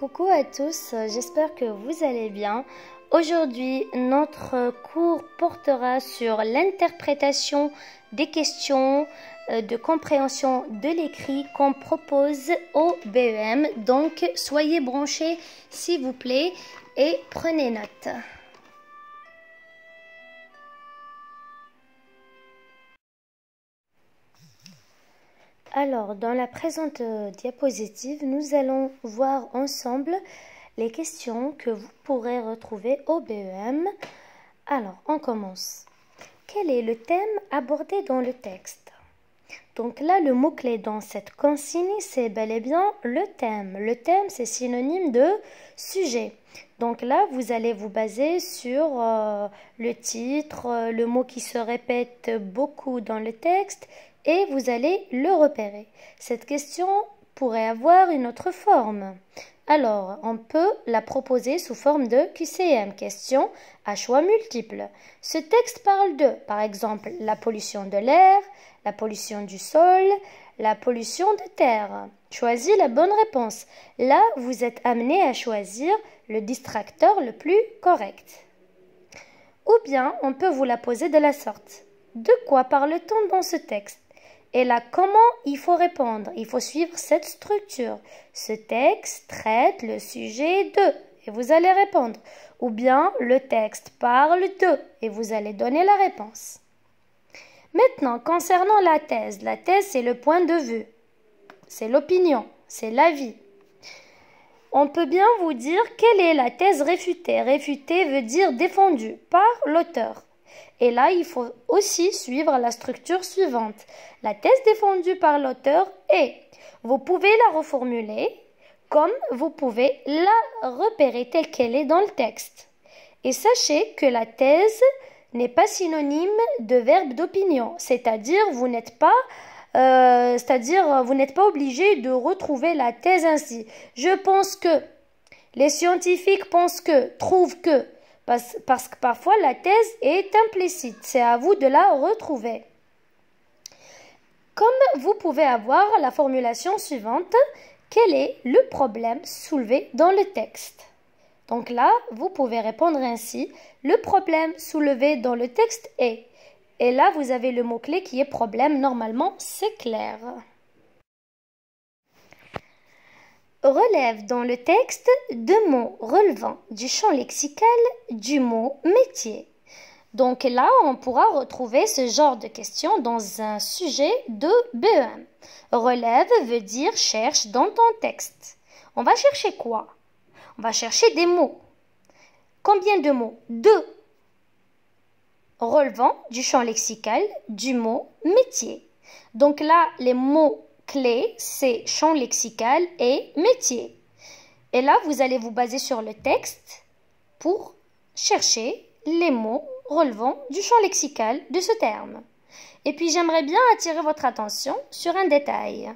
Coucou à tous, j'espère que vous allez bien. Aujourd'hui, notre cours portera sur l'interprétation des questions de compréhension de l'écrit qu'on propose au BEM. Donc, soyez branchés s'il vous plaît et prenez note. Alors, dans la présente diapositive, nous allons voir ensemble les questions que vous pourrez retrouver au BEM. Alors, on commence. Quel est le thème abordé dans le texte? Donc là, le mot-clé dans cette consigne, c'est bel et bien le thème. Le thème, c'est synonyme de sujet. Donc là, vous allez vous baser sur le titre, le mot qui se répète beaucoup dans le texte, et vous allez le repérer. Cette question pourrait avoir une autre forme. Alors, on peut la proposer sous forme de QCM, question à choix multiples. Ce texte parle de, par exemple, la pollution de l'air, la pollution du sol, la pollution de terre. Choisis la bonne réponse. Là, vous êtes amené à choisir le distracteur le plus correct. Ou bien, on peut vous la poser de la sorte. De quoi parle-t-on dans ce texte? Et là, comment il faut répondre? Il faut suivre cette structure. Ce texte traite le sujet de, et vous allez répondre. Ou bien, le texte parle de, et vous allez donner la réponse. Maintenant, concernant la thèse c'est le point de vue. C'est l'opinion, c'est l'avis. On peut bien vous dire quelle est la thèse réfutée. Réfutée veut dire défendue par l'auteur. Et là, il faut aussi suivre la structure suivante. La thèse défendue par l'auteur est, vous pouvez la reformuler comme vous pouvez la repérer telle qu'elle est dans le texte. Et sachez que la thèse n'est pas synonyme de verbe d'opinion, c'est-à-dire vous n'êtes pas obligé de retrouver la thèse ainsi. Je pense que, les scientifiques pensent que, trouvent que, parce que parfois la thèse est implicite. C'est à vous de la retrouver. Comme vous pouvez avoir la formulation suivante, quel est le problème soulevé dans le texte? Donc là, vous pouvez répondre ainsi, le problème soulevé dans le texte est. Et là, vous avez le mot-clé qui est problème. Normalement, c'est clair. Relève dans le texte deux mots relevant du champ lexical du mot métier. Donc là, on pourra retrouver ce genre de questions dans un sujet de BEM. Relève veut dire cherche dans ton texte. On va chercher quoi? On va chercher des mots. Combien de mots? Deux. Relevant du champ lexical du mot métier. Donc là, les mots clés, c'est champ lexical et métier. Et là, vous allez vous baser sur le texte pour chercher les mots relevant du champ lexical de ce terme. Et puis, j'aimerais bien attirer votre attention sur un détail.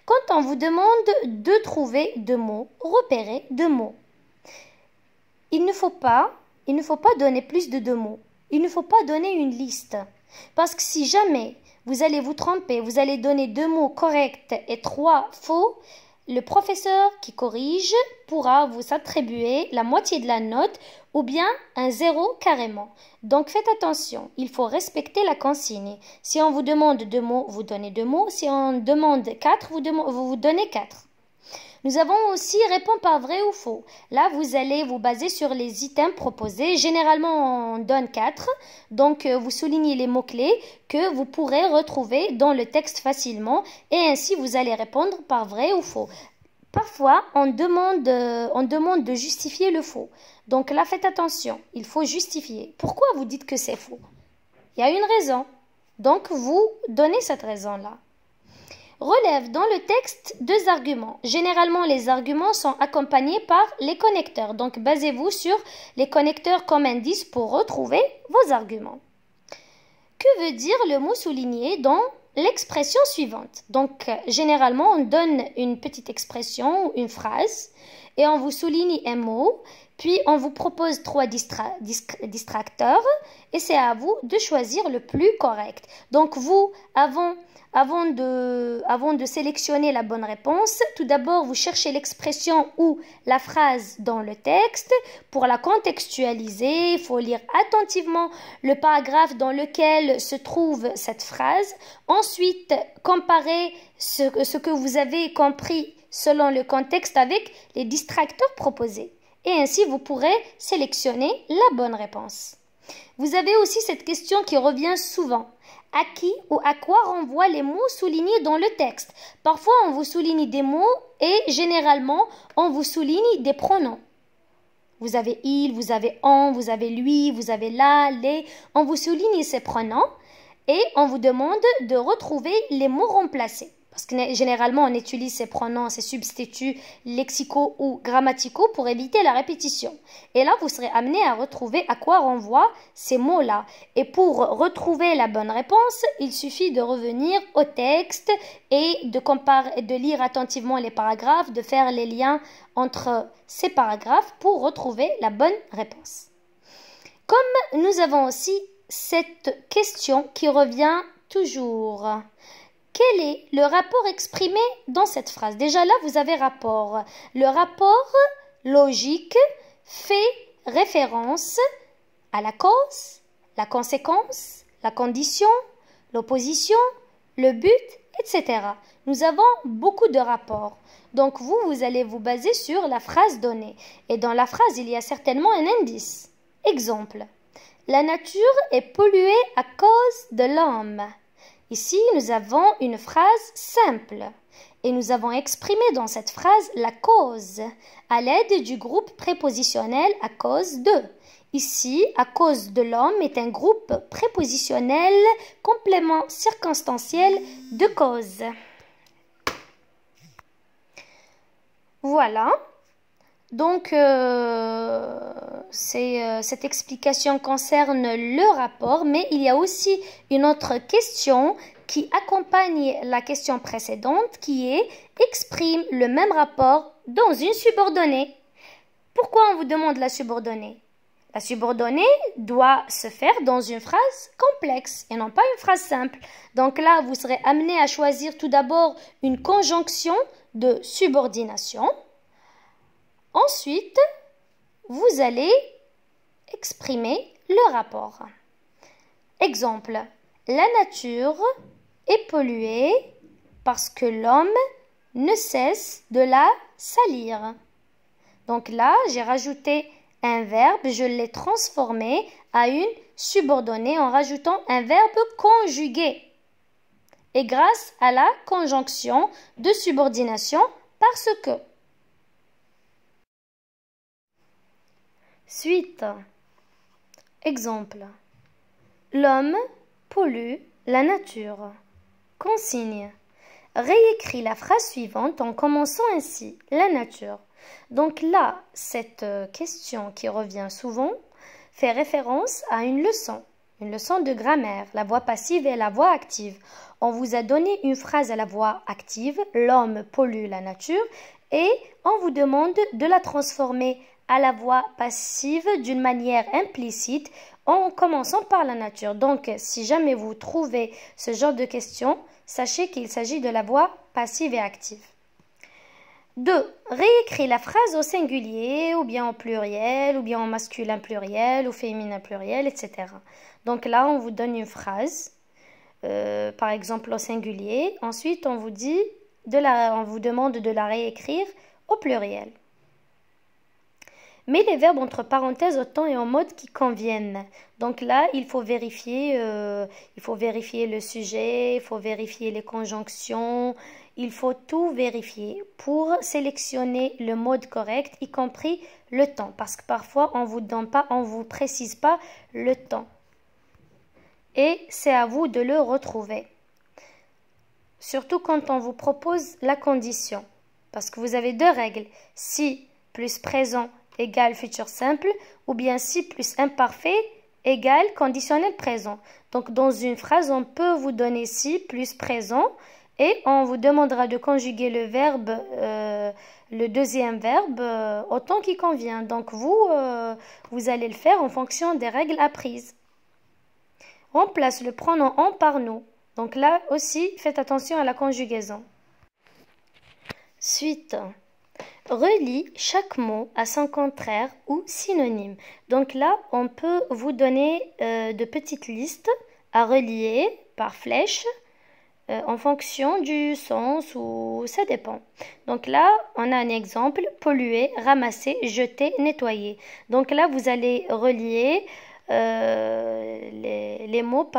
Quand on vous demande de trouver deux mots, repérer deux mots, il ne faut pas donner plus de deux mots. Il ne faut pas donner une liste. Parce que si jamais vous allez vous tromper, vous allez donner deux mots corrects et trois faux, le professeur qui corrige pourra vous attribuer la moitié de la note ou bien un 0 carrément. Donc faites attention, il faut respecter la consigne. Si on vous demande deux mots, vous donnez deux mots. Si on demande quatre, vous donnez quatre. Nous avons aussi répond par vrai ou faux. Là, vous allez vous baser sur les items proposés. Généralement, on donne 4. Donc, vous soulignez les mots-clés que vous pourrez retrouver dans le texte facilement. Et ainsi, vous allez répondre par vrai ou faux. Parfois, on demande de justifier le faux. Donc là, faites attention. Il faut justifier. Pourquoi vous dites que c'est faux? Il y a une raison. Donc, vous donnez cette raison-là. Relève dans le texte deux arguments. Généralement, les arguments sont accompagnés par les connecteurs. Donc, basez-vous sur les connecteurs comme indice pour retrouver vos arguments. Que veut dire le mot souligné dans l'expression suivante? Donc, généralement, on donne une petite expression ou une phrase et on vous souligne un mot, puis on vous propose 3 distracteurs et c'est à vous de choisir le plus correct. Donc vous, avant de sélectionner la bonne réponse, tout d'abord vous cherchez l'expression ou la phrase dans le texte. Pour la contextualiser, il faut lire attentivement le paragraphe dans lequel se trouve cette phrase. Ensuite, comparer ce que vous avez compris selon le contexte avec les distracteurs proposés. Et ainsi, vous pourrez sélectionner la bonne réponse. Vous avez aussi cette question qui revient souvent. À qui ou à quoi renvoient les mots soulignés dans le texte? Parfois, on vous souligne des mots et généralement, on vous souligne des pronoms. Vous avez il, vous avez on, vous avez lui, vous avez la, les. On vous souligne ces pronoms et on vous demande de retrouver les mots remplacés. Parce que généralement, on utilise ces pronoms, ces substituts lexicaux ou grammaticaux pour éviter la répétition. Et là, vous serez amené à retrouver à quoi renvoient ces mots-là. Et pour retrouver la bonne réponse, il suffit de revenir au texte et de lire attentivement les paragraphes, de faire les liens entre ces paragraphes pour retrouver la bonne réponse. Comme nous avons aussi cette question qui revient toujours. Quel est le rapport exprimé dans cette phrase? Déjà là, vous avez rapport. Le rapport logique fait référence à la cause, la conséquence, la condition, l'opposition, le but, etc. Nous avons beaucoup de rapports. Donc vous allez vous baser sur la phrase donnée. Et dans la phrase, il y a certainement un indice. Exemple. La nature est polluée à cause de l'homme. Ici, nous avons une phrase simple et nous avons exprimé dans cette phrase la cause à l'aide du groupe prépositionnel à cause de. Ici, à cause de l'homme est un groupe prépositionnel complément circonstanciel de cause. Voilà. Donc, cette explication concerne le rapport, mais il y a aussi une autre question qui accompagne la question précédente qui est « exprime le même rapport dans une subordonnée ». Pourquoi on vous demande la subordonnée? La subordonnée doit se faire dans une phrase complexe et non pas une phrase simple. Donc là, vous serez amené à choisir tout d'abord une conjonction de subordination. Ensuite, vous allez exprimer le rapport. Exemple, la nature est polluée parce que l'homme ne cesse de la salir. Donc là, j'ai rajouté un verbe, je l'ai transformé à une subordonnée en rajoutant un verbe conjugué. Et grâce à la conjonction de subordination, parce que. Suite. Exemple. L'homme pollue la nature. Consigne. Réécris la phrase suivante en commençant ainsi. La nature. Donc là, cette question qui revient souvent fait référence à une leçon de grammaire, la voix passive et la voix active. On vous a donné une phrase à la voix active, l'homme pollue la nature, et on vous demande de la transformer à la voix passive d'une manière implicite en commençant par la nature. Donc, si jamais vous trouvez ce genre de question, sachez qu'il s'agit de la voix passive et active. 2. Réécris la phrase au singulier, ou bien au pluriel, ou bien au masculin pluriel, ou féminin pluriel, etc. Donc là, on vous donne une phrase, par exemple au singulier. Ensuite, on vous demande de la réécrire au pluriel. Mets les verbes entre parenthèses au temps et au mode qui conviennent. Donc là, il faut vérifier le sujet, il faut vérifier les conjonctions, il faut tout vérifier pour sélectionner le mode correct, y compris le temps. Parce que parfois, on vous précise pas le temps. Et c'est à vous de le retrouver. Surtout quand on vous propose la condition. Parce que vous avez deux règles. Si plus présent égale futur simple, ou bien si plus imparfait égale conditionnel présent. Donc, dans une phrase, on peut vous donner si plus présent Et on vous demandera de conjuguer le verbe, le deuxième verbe, autant qu'il convient. Donc vous allez le faire en fonction des règles apprises. Remplace le pronom on par nous. Donc là aussi, faites attention à la conjugaison. Suite. Relie chaque mot à son contraire ou synonyme. Donc là, on peut vous donner de petites listes à relier par flèche en fonction du sens ou ça dépend. Donc là, on a un exemple, polluer, ramasser, jeter, nettoyer. Donc là, vous allez relier les mots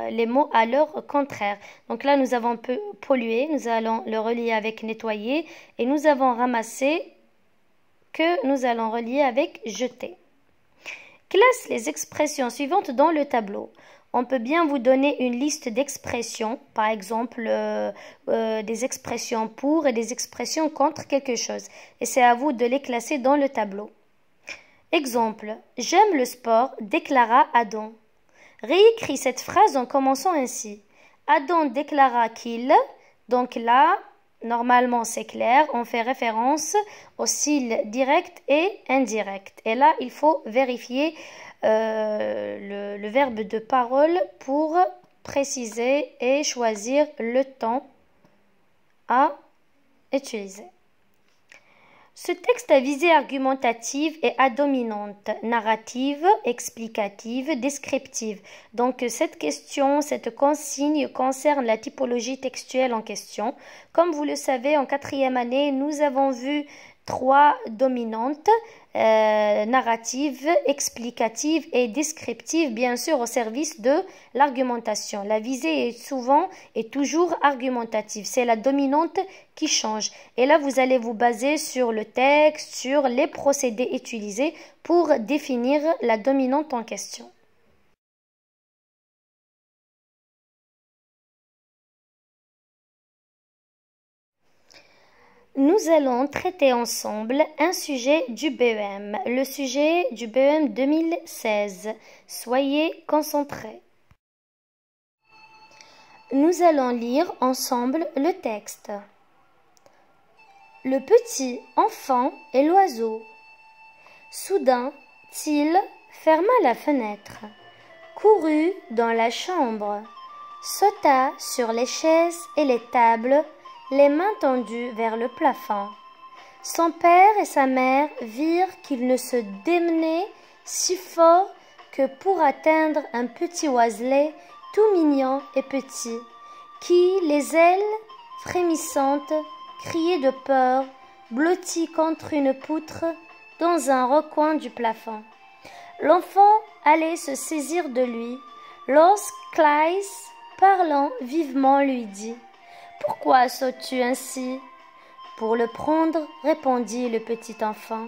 les mots à leur contraire. Donc là, nous avons polluer, nous allons le relier avec nettoyer et nous avons ramasser que nous allons relier avec jeter. Classe les expressions suivantes dans le tableau. On peut bien vous donner une liste d'expressions, par exemple des expressions pour et des expressions contre quelque chose. Et c'est à vous de les classer dans le tableau. Exemple, j'aime le sport, déclara Adam. Réécris cette phrase en commençant ainsi. Adam déclara qu'il, donc là, normalement c'est clair, on fait référence aux cils directs et indirects. Et là, il faut vérifier le verbe de parole pour préciser et choisir le temps à utiliser. Ce texte a visée argumentative et à dominante, narrative, explicative, descriptive. Donc cette question, cette consigne concerne la typologie textuelle en question. Comme vous le savez, en 4e année, nous avons vu 3 dominantes, narrative, explicative et descriptive, bien sûr au service de l'argumentation. La visée est souvent et toujours argumentative. C'est la dominante qui change. Et là, vous allez vous baser sur le texte, sur les procédés utilisés pour définir la dominante en question. Nous allons traiter ensemble un sujet du BEM, le sujet du BEM 2016. Soyez concentrés. Nous allons lire ensemble le texte. Le petit enfant et l'oiseau. Soudain, Till ferma la fenêtre, courut dans la chambre, sauta sur les chaises et les tables, les mains tendues vers le plafond. Son père et sa mère virent qu'il ne se démenait si fort que pour atteindre un petit oiselet tout mignon et petit, qui, les ailes frémissantes, criait de peur, blotti contre une poutre dans un recoin du plafond. L'enfant allait se saisir de lui, lorsque Claes, parlant vivement, lui dit « Pourquoi sautes-tu ainsi ?» « Pour le prendre, répondit le petit enfant,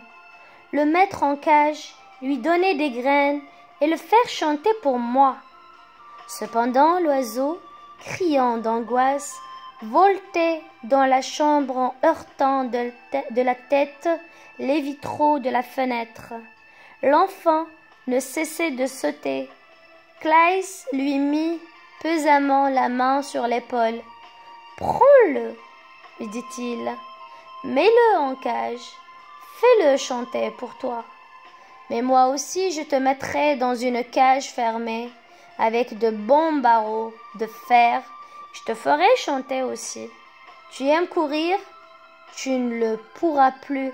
le mettre en cage, lui donner des graines et le faire chanter pour moi. » Cependant, l'oiseau, criant d'angoisse, voltait dans la chambre en heurtant de la tête les vitraux de la fenêtre. L'enfant ne cessait de sauter. Claes lui mit pesamment la main sur l'épaule. « Prends-le, lui dit-il. Mets-le en cage, fais-le chanter pour toi. Mais moi aussi je te mettrai dans une cage fermée, avec de bons barreaux de fer, je te ferai chanter aussi. Tu aimes courir? Tu ne le pourras plus.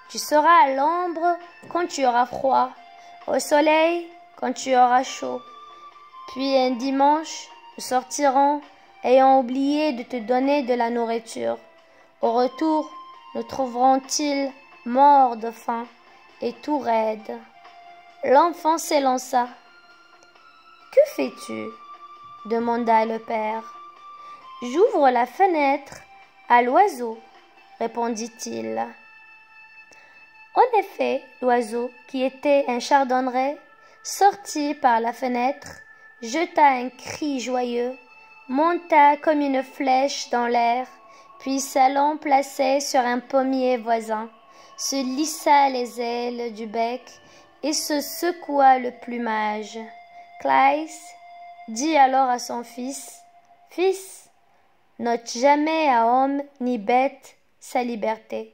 Tu seras à l'ombre quand tu auras froid, au soleil quand tu auras chaud. Puis un dimanche, nous sortirons, ayant oublié de te donner de la nourriture. Au retour, nous trouverons-ils mort de faim et tout raide. L'enfant s'élança. « Que fais-tu » demanda le père. « J'ouvre la fenêtre à l'oiseau, » répondit-il. En effet, l'oiseau, qui était un chardonneret, sortit par la fenêtre, jeta un cri joyeux, monta comme une flèche dans l'air, puis s'allant placer sur un pommier voisin, se lissa les ailes du bec et se secoua le plumage. Claes dit alors à son fils, « Fils, n'ôte jamais à homme ni bête sa liberté,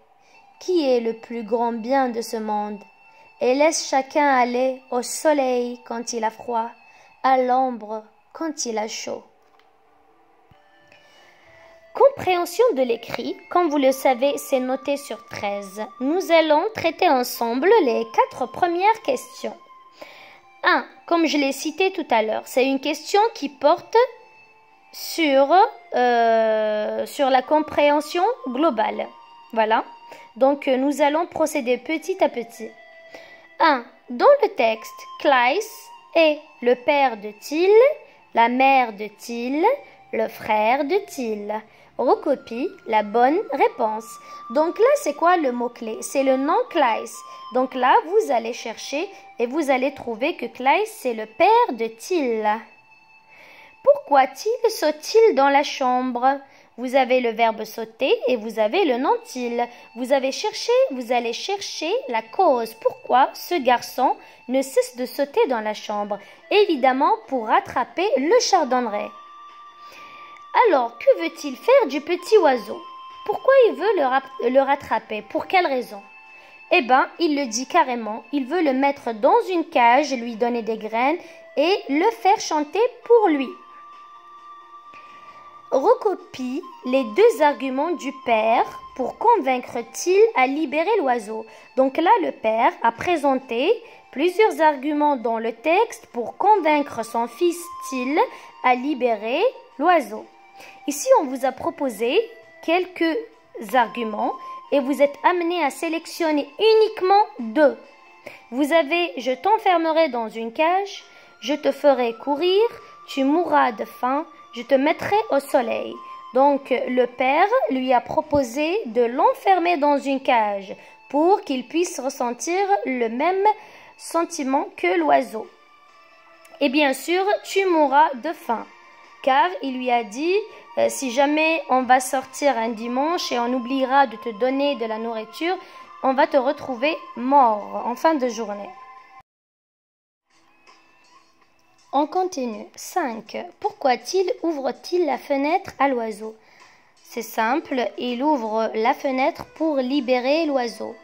qui est le plus grand bien de ce monde, et laisse chacun aller au soleil quand il a froid, à l'ombre quand il a chaud. Compréhension de l'écrit, comme vous le savez, c'est noté sur 13. Nous allons traiter ensemble les 4 premières questions. 1. Comme je l'ai cité tout à l'heure, c'est une question qui porte sur la compréhension globale. Voilà. Donc, nous allons procéder petit à petit. 1. Dans le texte, Claes est le père de Till, la mère de Till, le frère de Till. Recopie la bonne réponse. Donc là, c'est quoi le mot-clé? C'est le nom Claes. Donc là, vous allez chercher et vous allez trouver que Claes, c'est le père de Till. Pourquoi Till saute-t-il dans la chambre? Vous avez le verbe sauter et vous avez le nom Till. Vous allez chercher la cause. Pourquoi ce garçon ne cesse de sauter dans la chambre? Évidemment, pour rattraper le chardonneret. Alors, que veut-il faire du petit oiseau? Pourquoi il veut le rattraper? Pour quelle raison? Eh bien, il le dit carrément. Il veut le mettre dans une cage, lui donner des graines et le faire chanter pour lui. Recopie les 2 arguments du père pour convaincre Till à libérer l'oiseau. Donc là, le père a présenté plusieurs arguments dans le texte pour convaincre son fils Till à libérer l'oiseau. Ici, on vous a proposé quelques arguments et vous êtes amené à sélectionner uniquement 2. Vous avez « Je t'enfermerai dans une cage »,« Je te ferai courir »,« Tu mourras de faim »,« Je te mettrai au soleil ». Donc, le père lui a proposé de l'enfermer dans une cage pour qu'il puisse ressentir le même sentiment que l'oiseau. Et bien sûr, tu mourras de faim, car il lui a dit si jamais on va sortir un dimanche et on oubliera de te donner de la nourriture, on va te retrouver mort en fin de journée. On continue. 5. Pourquoi Till ouvre-t-il la fenêtre à l'oiseau? C'est simple, il ouvre la fenêtre pour libérer l'oiseau.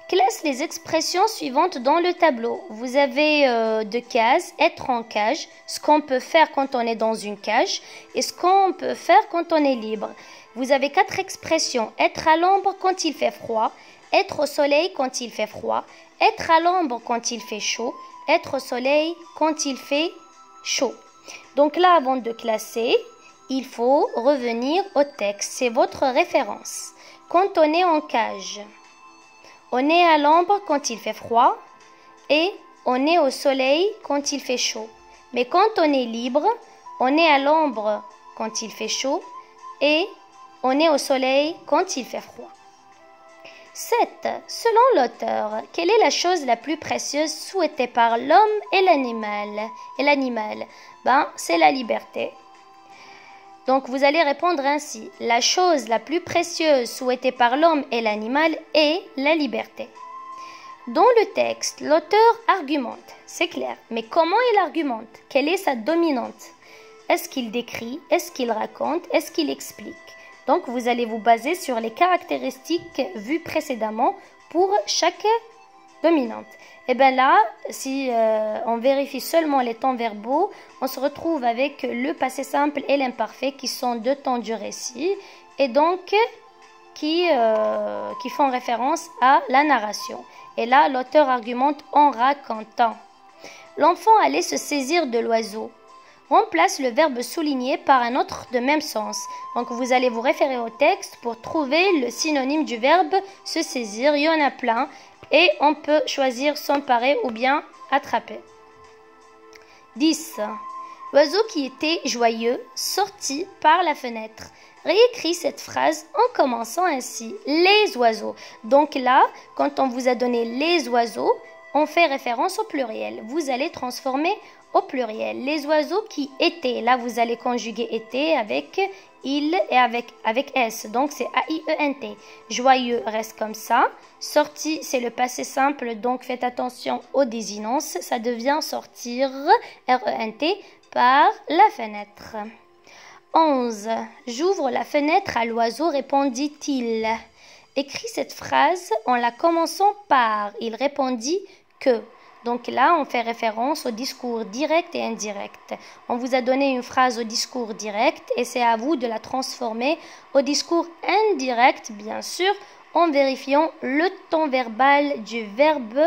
Classe les expressions suivantes dans le tableau. Vous avez 2 cases, être en cage, ce qu'on peut faire quand on est dans une cage et ce qu'on peut faire quand on est libre. Vous avez 4 expressions, être à l'ombre quand il fait froid, être au soleil quand il fait froid, être à l'ombre quand il fait chaud, être au soleil quand il fait chaud. Donc là, avant de classer, il faut revenir au texte, c'est votre référence. Quand on est en cage, on est à l'ombre quand il fait froid et on est au soleil quand il fait chaud. Mais quand on est libre, on est à l'ombre quand il fait chaud et on est au soleil quand il fait froid. 7. Selon l'auteur, quelle est la chose la plus précieuse souhaitée par l'homme et l'animal? C'est la liberté. Donc vous allez répondre ainsi. La chose la plus précieuse souhaitée par l'homme et l'animal est la liberté. Dans le texte, l'auteur argumente, c'est clair. Mais comment il argumente? Quelle est sa dominante? Est-ce qu'il décrit? Est-ce qu'il raconte? Est-ce qu'il explique? Donc vous allez vous baser sur les caractéristiques vues précédemment pour chaque dominante. Et bien là, si on vérifie seulement les temps verbaux, on se retrouve avec le passé simple et l'imparfait qui sont 2 temps du récit et donc qui font référence à la narration. Et là, l'auteur argumente en racontant. L'enfant allait se saisir de l'oiseau. Remplace le verbe souligner par un autre de même sens. Donc vous allez vous référer au texte pour trouver le synonyme du verbe se saisir. Il y en a plein. Et on peut choisir s'emparer ou bien attraper. 10. L'oiseau qui était joyeux sortit par la fenêtre. Réécris cette phrase en commençant ainsi. Les oiseaux. Donc là, quand on vous a donné les oiseaux, on fait référence au pluriel. Vous allez transformer au pluriel. Les oiseaux qui étaient. Là, vous allez conjuguer était avec il et avec s. Donc, c'est A-I-E-N-T. Joyeux reste comme ça. Sorti, c'est le passé simple. Donc, faites attention aux désinences. Ça devient sortir, R-E-N-T, par la fenêtre. 11. J'ouvre la fenêtre à l'oiseau, répondit-il. Écris cette phrase en la commençant par « Il répondit que ». Donc là, on fait référence au discours direct et indirect. On vous a donné une phrase au discours direct et c'est à vous de la transformer au discours indirect, bien sûr, en vérifiant le temps verbal du verbe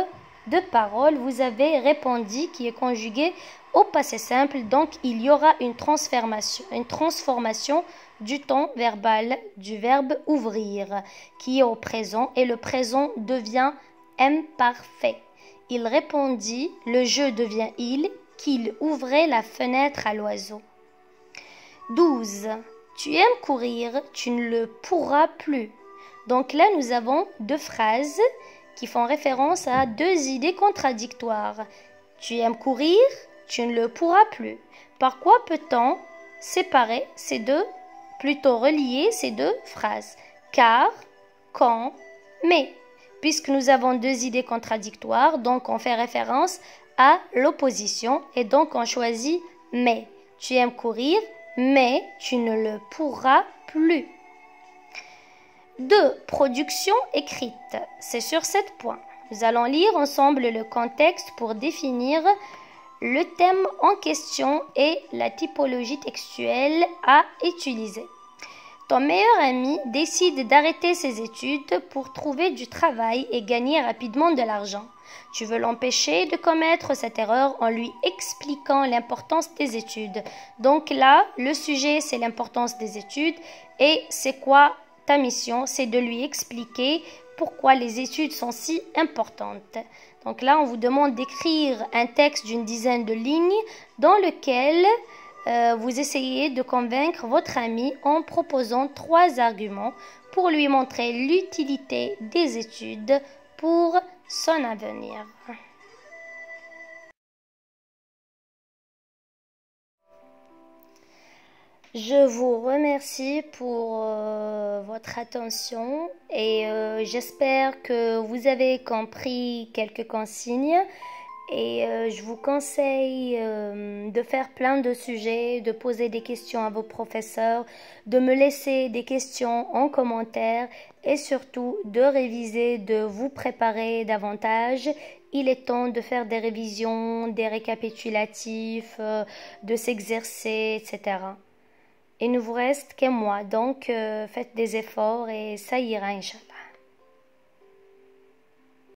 de parole. Vous avez répondu qui est conjugué au passé simple, donc il y aura une transformation du temps verbal du verbe ouvrir qui est au présent et le présent devient imparfait. Il répondit, le jeu devient il, qu'il ouvrait la fenêtre à l'oiseau. 12. Tu aimes courir, tu ne le pourras plus. Donc là, nous avons deux phrases qui font référence à deux idées contradictoires. Tu aimes courir, tu ne le pourras plus. Par quoi peut-on séparer ces deux, plutôt relier ces deux phrases? Car, quand, mais. Puisque nous avons deux idées contradictoires, donc on fait référence à l'opposition et donc on choisit mais. Tu aimes courir, mais tu ne le pourras plus. 2. Production écrite. C'est sur 7 points. Nous allons lire ensemble le contexte pour définir le thème en question et la typologie textuelle à utiliser. Ton meilleur ami décide d'arrêter ses études pour trouver du travail et gagner rapidement de l'argent. Tu veux l'empêcher de commettre cette erreur en lui expliquant l'importance des études. Donc là, le sujet, c'est l'importance des études et c'est quoi ta mission? C'est de lui expliquer pourquoi les études sont si importantes. Donc là, on vous demande d'écrire un texte d'une dizaine de lignes dans lequel vous essayez de convaincre votre ami en proposant 3 arguments pour lui montrer l'utilité des études pour son avenir. Je vous remercie pour votre attention et j'espère que vous avez compris quelques consignes. Et je vous conseille de faire plein de sujets, de poser des questions à vos professeurs, de me laisser des questions en commentaire et surtout de réviser, de vous préparer davantage. Il est temps de faire des révisions, des récapitulatifs, de s'exercer, etc. Il ne vous reste qu'un mois, donc faites des efforts et ça ira, Inch'Allah.